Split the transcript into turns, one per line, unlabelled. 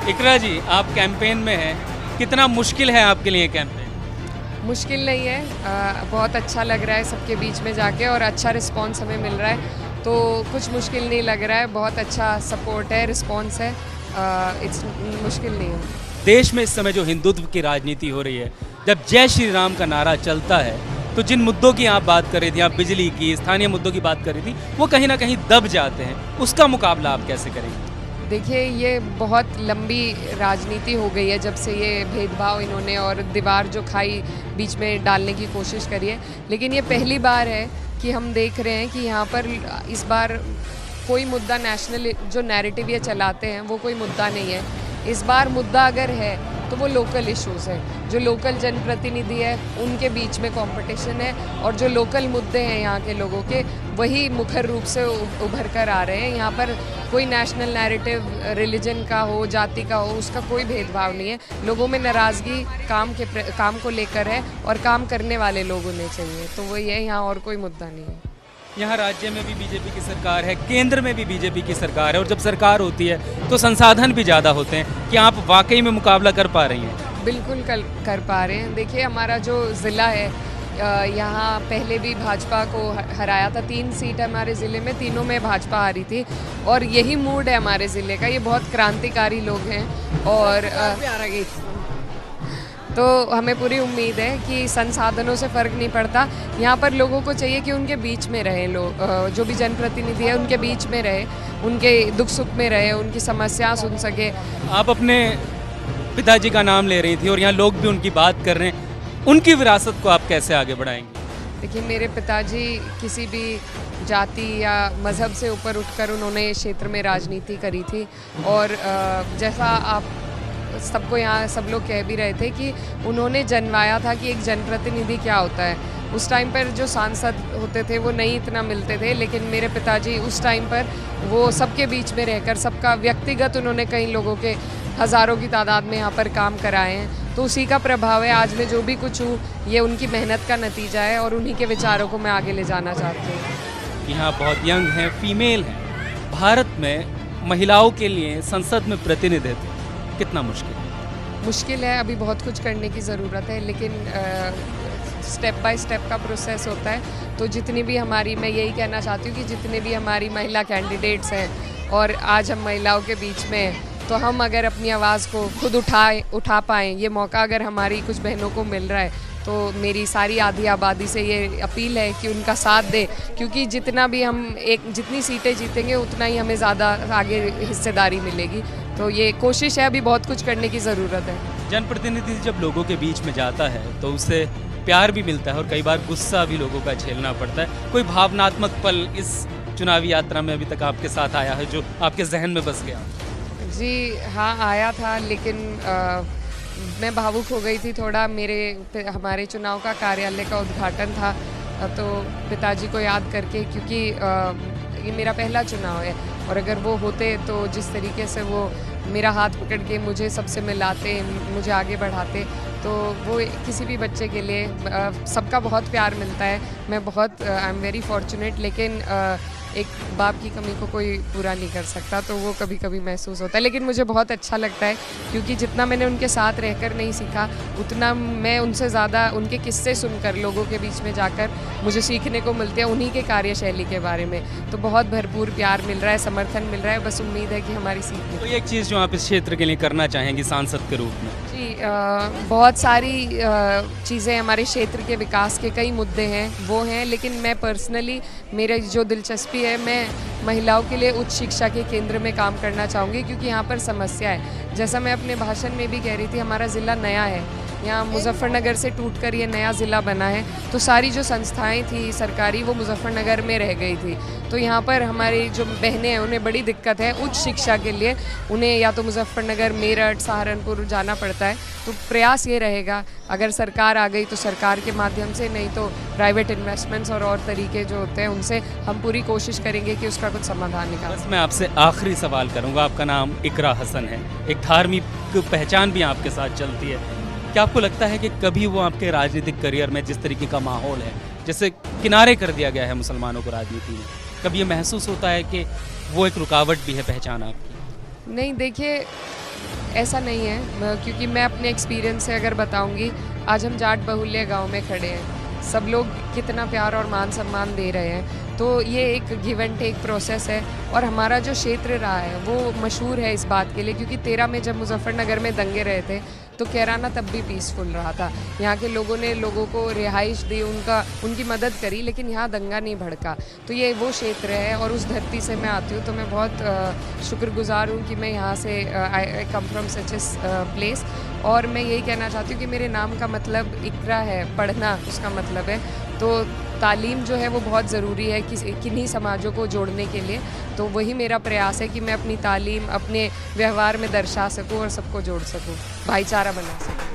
इकरा जी, आप कैंपेन में हैं, कितना मुश्किल है आपके लिए कैंपेन?
मुश्किल नहीं है, बहुत अच्छा लग रहा है सबके बीच में जाके और अच्छा रिस्पांस हमें मिल रहा है, तो कुछ मुश्किल नहीं लग रहा है। बहुत अच्छा सपोर्ट है, रिस्पांस है, इट्स मुश्किल नहीं है।
देश में इस समय जो हिंदुत्व की राजनीति हो रही है, जब जय श्री राम का नारा चलता है तो जिन मुद्दों की आप बात कर रही थी, आप बिजली की, स्थानीय मुद्दों की बात कर रही थी, वो कहीं ना कहीं दब जाते हैं। उसका मुकाबला आप कैसे करेंगे?
देखिए, ये बहुत लंबी राजनीति हो गई है जब से ये भेदभाव इन्होंने और दीवार जो खाई बीच में डालने की कोशिश करी है, लेकिन ये पहली बार है कि हम देख रहे हैं कि यहाँ पर इस बार कोई मुद्दा नेशनल जो नैरेटिव ये चलाते हैं वो कोई मुद्दा नहीं है। इस बार मुद्दा अगर है तो वो लोकल इश्यूज़ है, जो लोकल जनप्रतिनिधि है उनके बीच में कंपटीशन है और जो लोकल मुद्दे हैं यहाँ के लोगों के, वही मुखर रूप से उभर कर आ रहे हैं। यहाँ पर कोई नेशनल नैरेटिव रिलीजन का हो, जाति का हो, उसका कोई भेदभाव नहीं है। लोगों में नाराज़गी काम को लेकर है और काम करने वाले लोग होने चाहिए, तो वही है, यहाँ और कोई मुद्दा नहीं है।
यहाँ राज्य में भी बीजेपी की सरकार है, केंद्र में भी बीजेपी की सरकार है, और जब सरकार होती है तो संसाधन भी ज़्यादा होते हैं। कि आप वाकई में मुकाबला कर पा रही हैं?
बिल्कुल कर पा रहे हैं। देखिए, हमारा जो ज़िला है, यहाँ पहले भी भाजपा को हराया था। 3 सीट हमारे ज़िले में, तीनों में भाजपा हारी थी और यही मूड है हमारे ज़िले का। ये बहुत क्रांतिकारी लोग हैं और तो हमें पूरी उम्मीद है कि संसाधनों से फ़र्क नहीं पड़ता। यहाँ पर लोगों को चाहिए कि उनके बीच में रहे लोग, जो भी जनप्रतिनिधि है उनके बीच में रहे, उनके दुख सुख में रहे, उनकी समस्या सुन सके।
आप अपने पिताजी का नाम ले रही थी और यहाँ लोग भी उनकी बात कर रहे हैं, उनकी विरासत को आप कैसे आगे बढ़ाएंगे?
देखिए, मेरे पिताजी किसी भी जाति या मज़हब से ऊपर उठकर उन्होंने क्षेत्र में राजनीति करी थी और जैसा आप सबको यहाँ सब लोग कह भी रहे थे कि उन्होंने जनवाया था कि एक जनप्रतिनिधि क्या होता है। उस टाइम पर जो सांसद होते थे वो नहीं इतना मिलते थे, लेकिन मेरे पिताजी उस टाइम पर वो सबके बीच में रहकर सबका व्यक्तिगत उन्होंने कई लोगों के हज़ारों की तादाद में यहाँ पर काम कराए हैं, तो उसी का प्रभाव है। आज मैं जो भी कुछ हूँ ये उनकी मेहनत का नतीजा है और उन्हीं के विचारों को मैं आगे ले जाना चाहती हूँ।
यहाँ बहुत यंग हैं, फीमेल हैं। भारत में महिलाओं के लिए संसद में प्रतिनिधित्व कितना मुश्किल
है? अभी बहुत कुछ करने की ज़रूरत है, लेकिन स्टेप बाय स्टेप का प्रोसेस होता है। तो जितनी भी हमारी, मैं यही कहना चाहती हूँ कि जितने भी हमारी महिला कैंडिडेट्स हैं और आज हम महिलाओं के बीच में हैं, तो हम अगर अपनी आवाज़ को खुद उठा पाएँ, ये मौका अगर हमारी कुछ बहनों को मिल रहा है, तो मेरी सारी आधी आबादी से ये अपील है कि उनका साथ दें, क्योंकि जितना भी हम जितनी सीटें जीतेंगे उतना ही हमें ज़्यादा आगे हिस्सेदारी मिलेगी। तो ये कोशिश है, अभी बहुत कुछ करने की ज़रूरत है।
जनप्रतिनिधि जब लोगों के बीच में जाता है तो उससे प्यार भी मिलता है और कई बार गुस्सा भी लोगों का झेलना पड़ता है। कोई भावनात्मक पल इस चुनावी यात्रा में अभी तक आपके साथ आया है जो आपके जहन में बस गया?
जी हाँ, आया था, लेकिन मैं भावुक हो गई थी थोड़ा। हमारे चुनाव का कार्यालय का उद्घाटन था, तो पिताजी को याद करके, क्योंकि ये मेरा पहला चुनाव है और अगर वो होते तो जिस तरीके से वो मेरा हाथ पकड़ के मुझे सबसे मिलाते, मुझे आगे बढ़ाते, तो वो किसी भी बच्चे के लिए सबका बहुत प्यार मिलता है। मैं बहुत आई एम वेरी फॉर्चुनेट, लेकिन एक बाप की कमी को कोई पूरा नहीं कर सकता, तो वो कभी कभी महसूस होता है। लेकिन मुझे बहुत अच्छा लगता है, क्योंकि जितना मैंने उनके साथ रहकर नहीं सीखा, उतना मैं उनसे ज़्यादा उनके किस्से सुनकर, लोगों के बीच में जाकर मुझे सीखने को मिलते हैं उन्हीं के कार्यशैली के बारे में। तो बहुत भरपूर प्यार मिल रहा है, समर्थन मिल रहा है, बस उम्मीद है कि हमारी सीख।
तो एक चीज़ जो आप इस क्षेत्र के लिए करना चाहेंगी सांसद के रूप में?
जी, बहुत सारी चीज़ें हमारे क्षेत्र के विकास के कई मुद्दे हैं, वो हैं, लेकिन मैं पर्सनली, मेरे जो दिलचस्पी है, मैं महिलाओं के लिए उच्च शिक्षा के केंद्र में काम करना चाहूँगी, क्योंकि यहाँ पर समस्या है। जैसा मैं अपने भाषण में भी कह रही थी, हमारा ज़िला नया है, यहाँ मुजफ्फरनगर से टूटकर ये नया ज़िला बना है, तो सारी जो संस्थाएं थी सरकारी वो मुजफ्फरनगर में रह गई थी। तो यहाँ पर हमारी जो बहनें हैं उन्हें बड़ी दिक्कत है उच्च शिक्षा के लिए, उन्हें या तो मुजफ्फरनगर, मेरठ, सहारनपुर जाना पड़ता है। तो प्रयास ये रहेगा, अगर सरकार आ गई तो सरकार के माध्यम से, नहीं तो प्राइवेट इन्वेस्टमेंट्स और तरीके जो होते हैं उनसे हम पूरी कोशिश करेंगे कि उसका कुछ समाधान निकालें।
बस मैं आपसे आखिरी सवाल करूँगा। आपका नाम इकरा हसन है, एक धार्मिक पहचान भी आपके साथ चलती है। क्या आपको लगता है कि कभी वो आपके राजनीतिक करियर में, जिस तरीके का माहौल है, जैसे किनारे कर दिया गया है मुसलमानों को राजनीति में, कभी ये महसूस होता है कि वो एक रुकावट भी है पहचान आपकी?
नहीं, देखिए ऐसा नहीं है, क्योंकि मैं अपने एक्सपीरियंस से अगर बताऊंगी, आज हम जाट बहुल्य गांव में खड़े हैं, सब लोग कितना प्यार और मान सम्मान दे रहे हैं, तो ये एक गिव एंड टेक प्रोसेस है। और हमारा जो क्षेत्र रहा है वो मशहूर है इस बात के लिए, क्योंकि 13 में जब मुजफ्फरनगर में दंगे रहे थे तो कैराना तब भी पीसफुल रहा था। यहाँ के लोगों ने लोगों को रिहाइश दी, उनकी मदद करी, लेकिन यहाँ दंगा नहीं भड़का। तो ये वो क्षेत्र है और उस धरती से मैं आती हूँ, तो मैं बहुत शुक्रगुजार हूँ कि मैं यहाँ से आई come from such a place. और मैं यही कहना चाहती हूँ कि मेरे नाम का मतलब इकरा है, पढ़ना उसका मतलब है। तो तालीम जो है वो बहुत ज़रूरी है किन्हीं समाजों को जोड़ने के लिए। तो वही मेरा प्रयास है कि मैं अपनी तालीम अपने व्यवहार में दर्शा सकूं और सबको जोड़ सकूं, भाईचारा बना सकूं।